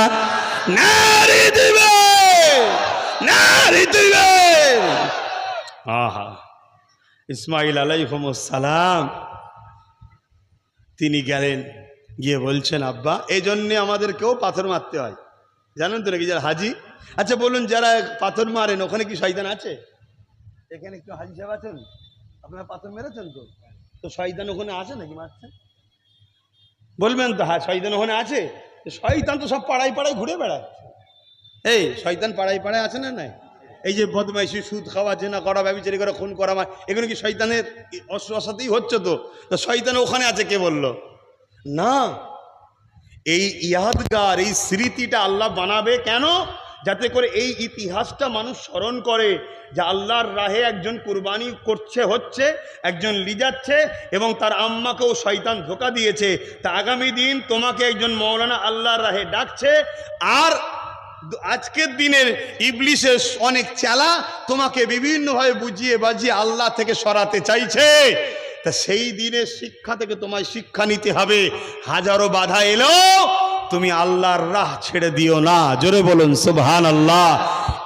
নারী দিবে, নারী দিবে। আহা, ইসমাইল আলাইহিস সালাম তিনি গেলেন, গিয়ে বলছেন আব্বা এই জন্যে আমাদেরকেও পাথর মারতে হয়, জানেন তো নাকি? যারা হাজি, আচ্ছা বলুন, যারা পাথর মারেন ওখানে কি শয়তান আছে? এখানে একটু হাজি সাহেব আছেন, আপনারা পাথর মেরেছেন তো, তো শয়তান ওখানে আছে নাকি মারছেন? বলবেন তো হ্যাঁ শয়তান ওখানে আছে। শয়তান তো সব পাড়ায় পাড়ায় ঘুরে বেড়ায়। এই শয়তান পাড়ায় পাড়ায় আছে না নাই? এই যে বদমাইশি, সুদ খাওয়া, জেনা করা, ব্যভিচারী করা, খুন করা, এগুলো কি শয়তানের অসাথেই হচ্ছে? তো শয়তান ওখানে আছে কে বলল? না, এই ইয়াদগার, এই স্মৃতিটা আল্লাহ বানাবে কেন? যাতে করে এই ইতিহাসটা মানুষ স্মরণ করে যে আল্লাহর রাহে একজন কুরবানি করছে, হচ্ছে একজন লিজাচ্ছে এবং তার আম্মাকেও শয়তান ধোঁকা দিয়েছে। তা আগামী দিন তোমাকে একজন মৌলানা আল্লাহর রাহে ডাকছে, আর আজকের দিনের ইবলিসের অনেক চালা তোমাকে বিভিন্নভাবে বুঝিয়ে বাজিয়ে আল্লাহ থেকে সরাতে চাইছে। তা সেই দিনের শিক্ষা থেকে তোমায় শিক্ষা নিতে হবে। হাজারো বাধা এলো, তুমি আল্লাহর রাহ ছেড়ে দিও না। জোরে বলুন সুবহানাল্লাহ।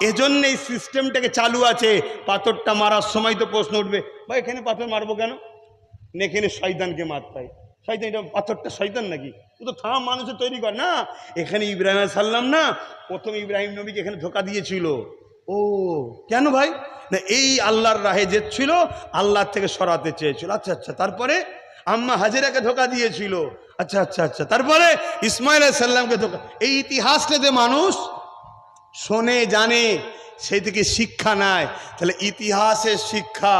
এজন্য এই সিস্টেমটাকে চালু আছে। পাথরটা মারার সময় তো প্রশ্ন উঠবে, ভাই এখানে পাথর মারবো কেন? এখানে শয়তানকে মারতে হয়। শয়তান, এটা পাথরটা শয়তান নাকি? ও তো থাম মানুষের তৈরি কর না। এখানে ইব্রাহিম আলাইহিস সালাম না, প্রথম ইব্রাহিম নবীকে এখানে ধোঁকা দিয়েছিল। ও কেন ভাই? না এই আল্লাহর রাহে যেছিল, আল্লাহর থেকে সরাতে চেয়েছিল। আচ্ছা আচ্ছা, তারপরে আম্মা হাজেরাকে ধোঁকা দিয়েছিল। আচ্ছা আচ্ছা আচ্ছা, তারপরে ইসমাইল আলাইহিস সালামকে ধোঁকা। এই ইতিহাসটা যে মানুষ শোনে, জানে, সেই থেকে শিক্ষা নেয়। তাহলে ইতিহাসের শিক্ষা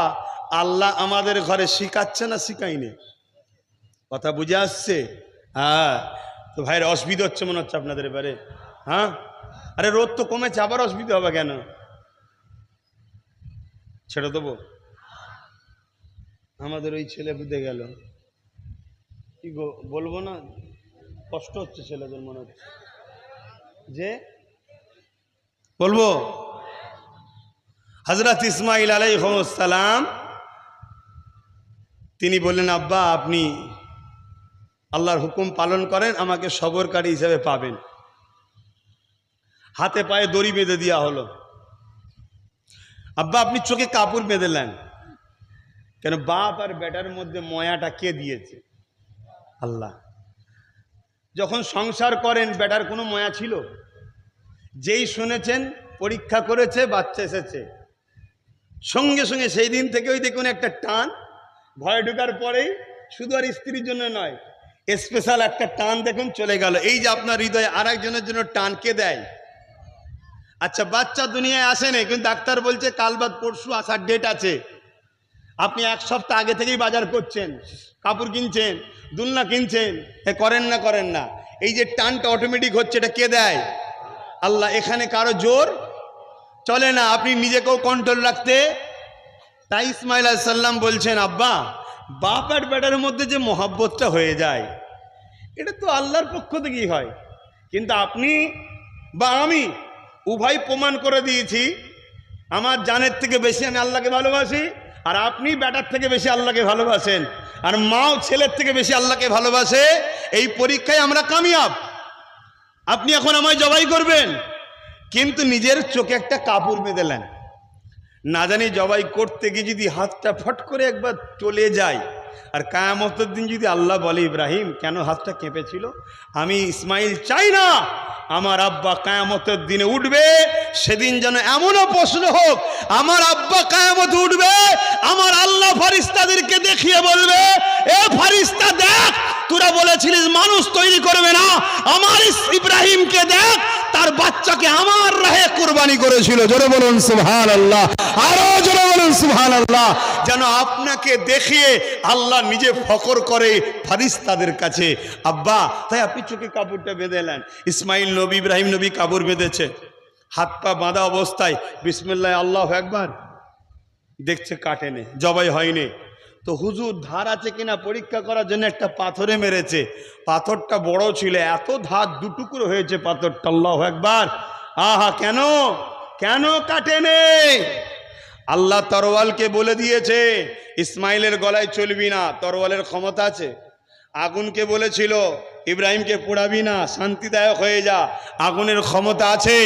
আল্লাহ আমাদের ঘরে শিখাচ্ছে না শিখাইনি? কথা বুঝে আসছে? হ্যাঁ। তো ভাইয়ের অসুবিধা হচ্ছে মনে হচ্ছে আপনাদের এবারে? হ্যাঁ, আরে রোদ তো কমেছে, আবার অসুবিধা হবে কেন? ছেড়ে দেবো? আমাদের ওই ছেলে বুঝে গেল, কি গো বলবো না, কষ্ট হচ্ছে ছেলেদের মনে হচ্ছে যে বলবো। হযরত ইসমাঈল আলাইহিস সালাম তিনি বললেন, আব্বা আপনি আল্লাহর হুকুম পালন করেন, আমাকে সবরকারী হিসেবে পাবেন। হাতে পায়ে দড়ি বেঁধে দেওয়া হলো। আব্বা আপনি চোখে কাপড় বেঁধে নেন কেন? বাপ আর বেটার মধ্যে ময়াটা কে দিয়েছে? আল্লাহ। যখন সংসার করেন বেটার কোনো ময়া ছিল? যেই শুনেছেন পরীক্ষা করেছে, বাচ্চা এসেছে, সঙ্গে সঙ্গে সেই দিন থেকে ওই দেখুন একটা টান, ভয় ঢোকার পরেই শুধু আর স্ত্রীর জন্য নয়, স্পেশাল একটা টান দেখুন চলে গেল। এই যে আপনার হৃদয়ে আর একজনের জন্য টান কে দেয়? আচ্ছা বাচ্চা দুনিয়ায় আসেনি, কিন্তু ডাক্তার বলছে কাল বাদ পরশু আসার ডেট আছে। আপনি এক সপ্তাহ আগে থেকেই বাজার করছেন, কাপড় কিনছেন, দুলনা কিনছেন, করেন না করেন না? এই যে টানটা অটোমেটিক হচ্ছে, এটা কে দেয়? আল্লাহ। এখানে কারো জোর চলে না, আপনি নিজেকেও কন্ট্রোল রাখতে। তাই ইসমাঈল আলাইহিস সালাম বলছেন, আব্বা বাপ আর বেটার মধ্যে যে মহব্বতটা হয়ে যায়, এটা তো আল্লাহর পক্ষ থেকেই হয়। কিন্তু আপনি বা আমি উভয় প্রমাণ করে দিয়েছি, আমার জানের থেকে বেশি আমি আল্লাহকে ভালোবাসি, আর আপনি বেটার থেকে বেশি আল্লাহকে ভালোবাসেন, আর মাও ছেলের থেকে বেশি আল্লাহকে ভালোবাসে। এই পরীক্ষায় আমরা কামিয়াব। আপনি এখন আমায় জবাই করবেন, কিন্তু নিজের চোখে একটা কাপড় বেঁধে নেন। না জানি জবাই করতে গিয়ে যদি হাতটা ফট করে একবার চলে যায়, আর কিয়ামতের দিন যদি আল্লাহ বলে, ইব্রাহিম কেন হাতটা কেঁপেছিল? আমি ইসমাইল চাই না আমার আব্বা কিয়ামতের দিনে উঠবে, সেদিন যেন এমনও প্রশ্ন হোক, আমার আব্বা কিয়ামতে উঠবে, আমার আল্লাহ ফারিস্তাদেরকে দেখিয়ে বলবে, এ ফারিস্তা দেখ, তোরা বলেছিলিস মানুষ তৈরি করবে না, আমার ইব্রাহিমকে দেখ, তার বাচ্চাকে আমার রাহে কুরবানি করেছিল। জোরে বলুন সুবহানাল্লাহ, আরো জোরে বলুন সুবহানাল্লাহ। যেন আপনাকে দেখিয়ে আল্লাহ নিজে ফখর করে ফারিস্তাদের কাছে। আব্বা তাই আপনি চোখে কাপড়টা বেঁধে নেন। ইসমাইল নবী, ইব্রাহিম নবী কাপড় বেঁধেছে, হাত পা বাঁধা অবস্থায় বিসমিল্লাহ আল্লাহু আকবার, দেখছে কাটেনি, জবাই হয়নি। তো হুজুর ধার আছে কিনা পরীক্ষা করার জন্য একটা পাথরে মেরেছে, পাথরটা বড় ছিল, এত ধার দুটুকরো হয়েছে পাথরটা। আল্লাহু আকবার। আহা, কেন কেন কাটেনি? আল্লাহ তরোয়ালকে বলে দিয়েছে ইসমাইলের গলায় চলবি না, তরোয়ালের ক্ষমতা আছে। আগুনকে বলেছিল ইব্রাহিমকে পোড়াবি না, শান্তিদায়ক হয়ে যা, আগুনের ক্ষমতা আছে।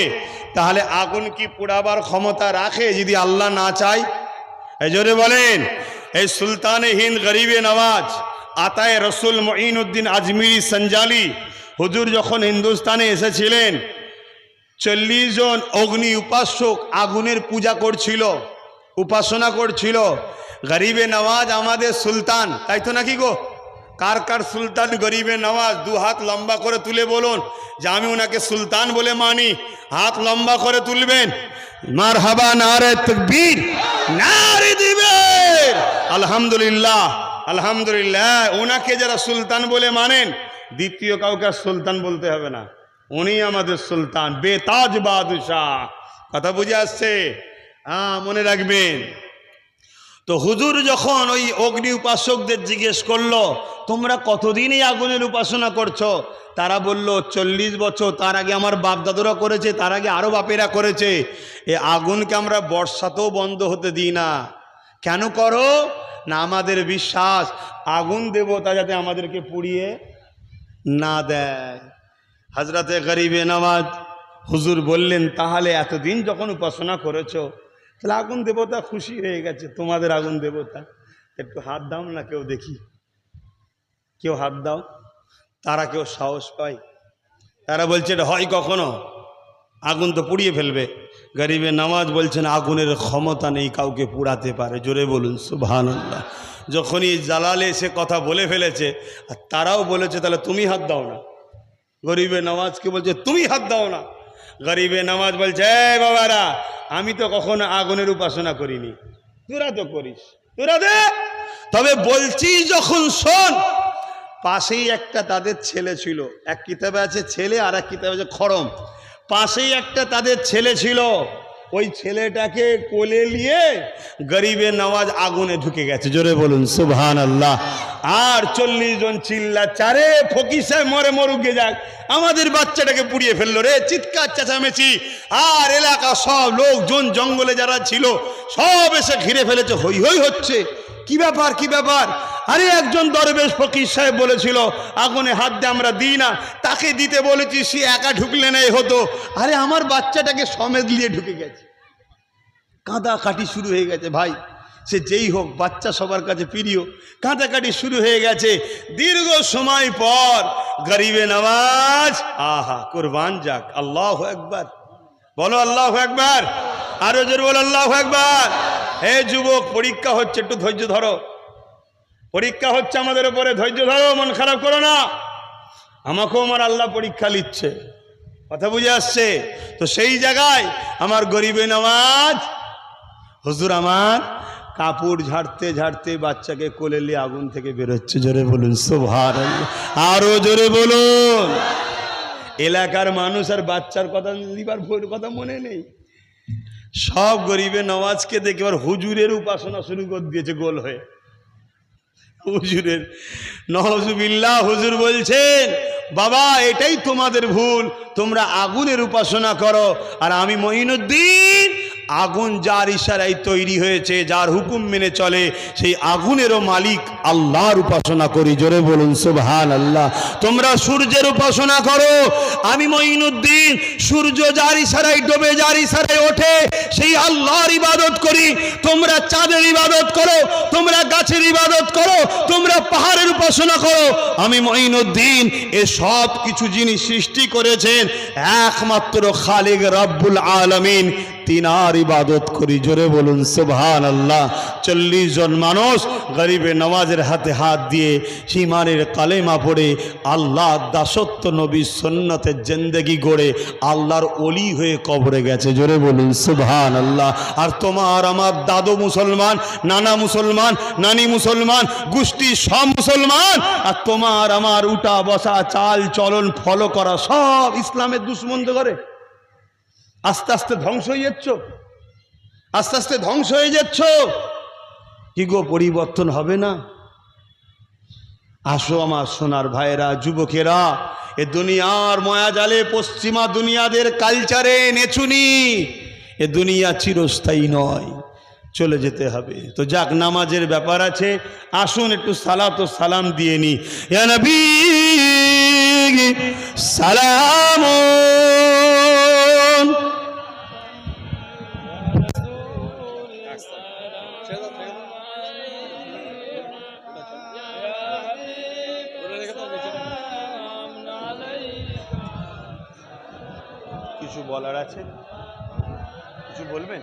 তাহলে আগুন কি পোড়াবার ক্ষমতা রাখে যদি আল্লাহ না চায়? এই জোরে বলেন। এই সুলতানে হিন্দ গরিবে নওয়াজ আতায়ে রসুল মঈনুদ্দিন আজমিরি সঞ্জালি হুজুর যখন হিন্দুস্তানে এসেছিলেন 40 জন অগ্নি উপাসক আগুনের পূজা করছিল, উপাসনা করছিল। গরিবে নওয়াজ আমাদের সুলতান, তাই তো নাকি গো? কার কার সুলতান গরিবে নওয়াজ? 2 হাত লম্বা করে তুলে বলুন যে আমি ওনাকে সুলতান বলে মানি। হাত লম্বা করে তুলবেন। মারহাবা, নারে তাকবীর, নারে দিবেন, আলহামদুলিল্লাহ, আলহামদুলিল্লাহ। ওনাকে যারা সুলতান বলে মানেন, দ্বিতীয় কাউকে সুলতান বলতে হবে না, উনি আমাদের সুলতান, বেতাজ বাদশাহ। কথা বুঝে আসছে? হ্যাঁ, মনে রাখবেন। তো হুজুর যখন ওই অগ্নি উপাসকদের জিজ্ঞেস করলো তোমরা কতদিন এই আগুনের উপাসনা করছো, তারা বলল 40 বছর। তার আগে আমার বাপ দাদুরা করেছে, তার আগে আরও বাপেরা করেছে। এই আগুনকে আমরা বর্ষাতেও বন্ধ হতে দিই না। কেন করো না? আমাদের বিশ্বাস আগুন দেবতা যাতে আমাদেরকে পুড়িয়ে না দেয়। হজরতে গরিবে নওয়াজ হুজুর বললেন তাহলে এতদিন যখন উপাসনা করেছো, তাহলে আগুন দেবতা খুশি হয়ে গেছে, তোমাদের আগুন দেবতা। একটু হাত দাও না, কেউ দেখি, কেউ হাত দাও। তারা কেউ সাহস পায়? তারা বলছে এটা হয় কখনো? আগুন তো পুড়িয়ে ফেলবে। গরিবে নওয়াজ বলছেন আগুনের ক্ষমতা নেই কাউকে পুড়াতে পারে। জোরে বলুন সুবহানাল্লাহ। যখনই জালালে সে কথা বলে ফেলেছে, আর তারাও বলেছে তাহলে তুমি হাত দাও না। গরিবে নওয়াজকে বলছে তুমি হাত দাও না। গরিবে নওয়াজ বলছে এই বাবারা, আমি তো কখনো আগুনের উপাসনা করিনি, তোরা তো করিস, তোরা দে। তবে বলছি যখন শোন। পাশেই একটা তাদের ছেলে ছিল, এক কিতাবে আছে ছেলে আর এক কিতাবে আছে খড়ম। পাশেই একটা তাদের ছেলে ছিল, ওই ছেলেটাকে কোলে নিয়ে গরিবে নওয়াজ আগুনে ঢুকে গেছে। জোরে বলুন সুবহানাল্লাহ। আর 40 জন চিল্লাচারে ফকির সাহেব মরে মরুকে যাক, আমাদের বাচ্চাটাকে পুড়িয়ে ফেললো রে। চিৎকার চেঁচামেচি, আর এলাকা সব লোকজন জঙ্গলে যারা ছিল সব এসে ঘিরে ফেলেছে, হই হই হচ্ছে। কি ব্যাপার, কি ব্যাপার? আরে একজন দরবেশ ফকির সাহেব বলেছিল আগুনে হাত দিয়ে আমরা দিই না, তাকে দিতে বলেছি, সে একা ঢুকলে নাই হতো। আরে আমার বাচ্চাটাকে সমেত নিয়ে ঢুকে গেছে। কাঁদাকাটি শুরু হয়ে গেছে। ভাই সে যেই হোক, বাচ্চা সবার কাছে প্রিয়। কাঁদাকাটি শুরু হয়ে গেছে। দীর্ঘ সময় পর গরিবে নওয়াজ, আহা কুরবান যাক, আল্লাহু আকবার, বলো আল্লাহু আকবার, আরো জোর বলো আল্লাহু আকবার। হে যুবক, পরীক্ষা হচ্ছে, একটু ধৈর্য ধরো। পরীক্ষা হচ্ছে আমাদের উপরে, ধৈর্য ধরো, মন খারাপ করো না। আমাকেও আমার আল্লাহ পরীক্ষা নিচ্ছে। কথা বুঝে আসছে? তো সেই জায়গায় আমার গরিবে নওয়াজ হুজুর আমার কাপড় ঝাড়তে ঝাড়তে বাচ্চাকে কোলে নিয়ে আগুন থেকে বেরোচ্ছে। জোরে বলুন সুবহানাল্লাহ, আরো জোরে বলুন। এলাকার মানুষ আর বাচ্চার কথা লিবার ভোর কথা মনে নেই, সব গরিবে নওয়াজকে দেখে এবার হুজুরের উপাসনা শুরু করে দিয়েছে গোল হয়ে। হুজুরের নওয়াজুবিল্লাহ। হুজুর বলছেন বাবা এটাই তোমাদের ভুল, তোমরা আগুনের উপাসনা করো, আর আমি মঈনুদ্দিন আগুন যার ইশারায় তৈরি হয়েছে, যার হুকুম মেনে চলে, সেই আগুনেরও মালিক আল্লাহর উপাসনা করি। জোরে বলুন সুবহানাল্লাহ। তোমরা সূর্যের উপাসনা করো, আমি মঈনুদ্দিন সূর্য যার ইশারায় ডোবে, যার ইশারায় ওঠে, সেই আল্লাহর ইবাদত করি। তোমরা চাঁদের ইবাদত করো, তোমরা গাছের ইবাদত করো, তোমরা পাহাড়ের উপাসনা করো। আমি মঈনুদ্দিন এ সব কিছু জিনিস সৃষ্টি করেছেন একমাত্র খালিক রব্বুল আলামিন, তিনার ইবাদত করি। জোরে বলুন সুবহানাল্লাহ। 40 জন মানুষ গরিবে নওয়াজের হাতে হাত দিয়ে ঈমানের কালেমা পড়ে আল্লাহ দাসত্ব নবী সুন্নতের জিন্দেগি গড়ে আল্লাহর ওলি হয়ে কবরে গেছে। জোরে বলুন সুবহানাল্লাহ। আর তোমার আমার দাদু মুসলমান, নানা মুসলমান, নানি মুসলমান, গোষ্ঠী সব মুসলমান, আর তোমার আমার উঠা বসা চাল চলন ফলো করা সব ইসলামের দুশ্মন করে। আস্তে আস্তে ধ্বংস হয়ে যাচ্ছ, আস্তে আস্তে ধ্বংস হয়ে যাচ্ছ। কি গো, পরিবর্তন হবে না? আসো আমার সোনার ভাইরা, যুবকেরা, এ দুনিয়ার মায়াজালে, পশ্চিমা দুনিয়াদের কালচারে নেচুনি, এ দুনিয়া চিরস্থায়ী নয়, চলে যেতে হবে। তো যাক, নামাজের ব্যাপার আছে, আসুন একটু সালাত ও সালাম দিয়ে নি। ইয়া নবী সালাম কিছু বলার আছে? কিছু বলবেন?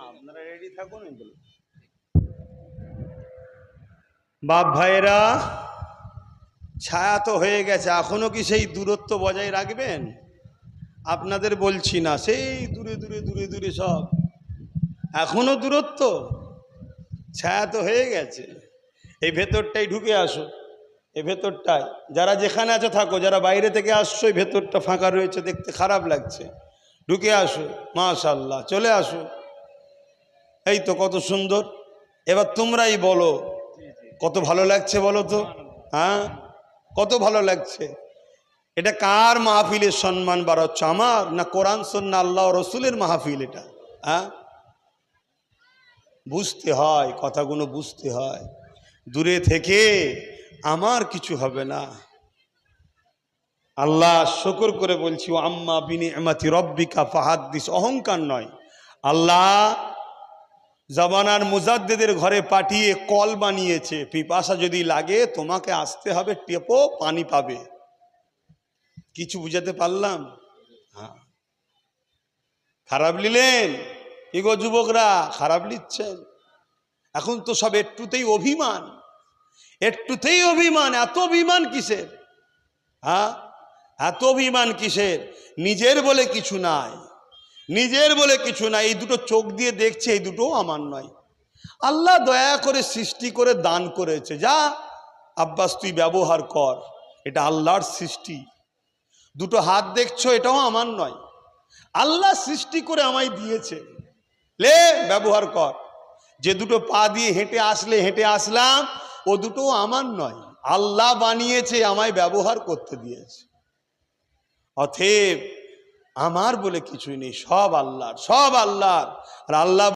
আপনারা রেডি থাকুন। বাপ ভাইরা, ছায়া তো হয়ে গেছে, এখনো কি সেই দূরত্ব বজায় রাখবেন? আপনাদের বলছি না, সেই দূরে দূরে দূরে দূরে সব এখনো দূরত্ব, ছায়া তো হয়ে গেছে। এই ভেতরটাই ঢুকে আসো, এই ভেতরটায় যারা যেখানে আছো থাকো, যারা বাইরে থেকে আসছো এই ভেতরটা ফাঁকা রয়েছে, দেখতে খারাপ লাগছে, ঢুকে আসো। মাশাআল্লাহ, চলে আসো। এই তো কত সুন্দর। এবার তোমরাই বলো কত ভালো লাগছে, বলো তো। হ্যাঁ, কত ভালো লাগছে। এটা কার মাহফিলের সম্মান বাড়াচ্ছে, আমার না কোরআন সুন্নাহ আল্লাহ রসুলের মাহফিল এটা? হ্যাঁ, বুঝতে হয়, কথাগুলো বুঝতে হয়। দূরে থেকে আমার কিছু হবে না। আল্লাহ শুকর করে বলছি, ও আম্মা বিনিআমাতি রব্বিকা ফাহাদ্দিস, অহংকার নয়। আল্লাহ জামানার মুজাদ্দেদের ঘরে পাঠিয়ে কল বানিয়েছে, পিপাসা যদি লাগে তোমাকে আসতে হবে, টেপো পানি পাবে। কিছু বুঝাতে পারলাম? হ্যাঁ, খারাপ নিলেন কি গো যুবকরা? খারাপ নিচ্ছেন? এখন তো সব একটুতেই অভিমান, একটুতেই অভিমান। এত অভিমান কিসের? হ্যাঁ, এত অভিমান কিসের? নিজের বলে কিছু নাই, নিজের বলে কিছু নাই। এই দুটো চোখ দিয়ে দেখছে, এই দুটো আমার নয়। আল্লাহ দয়া করে সৃষ্টি করে দান করেছে, যা আব্বাস তুই ব্যবহার কর, এটা আল্লাহর সৃষ্টি। দুটো হাত দেখছো, এটাও আমার নয়, আল্লাহ সৃষ্টি করে আমায় দিয়েছে, লে ব্যবহার কর। যে দুটো পা দিয়ে হেঁটে আসলে হেঁটে আসলাম, ও দুটো আমার নয়, আল্লাহ বানিয়েছে, আমায় ব্যবহার করতে দিয়েছে। অতএব আমার বলে কিছুই নেই, সব আল্লাহর, সব আল্লাহর। আর আল্লাহ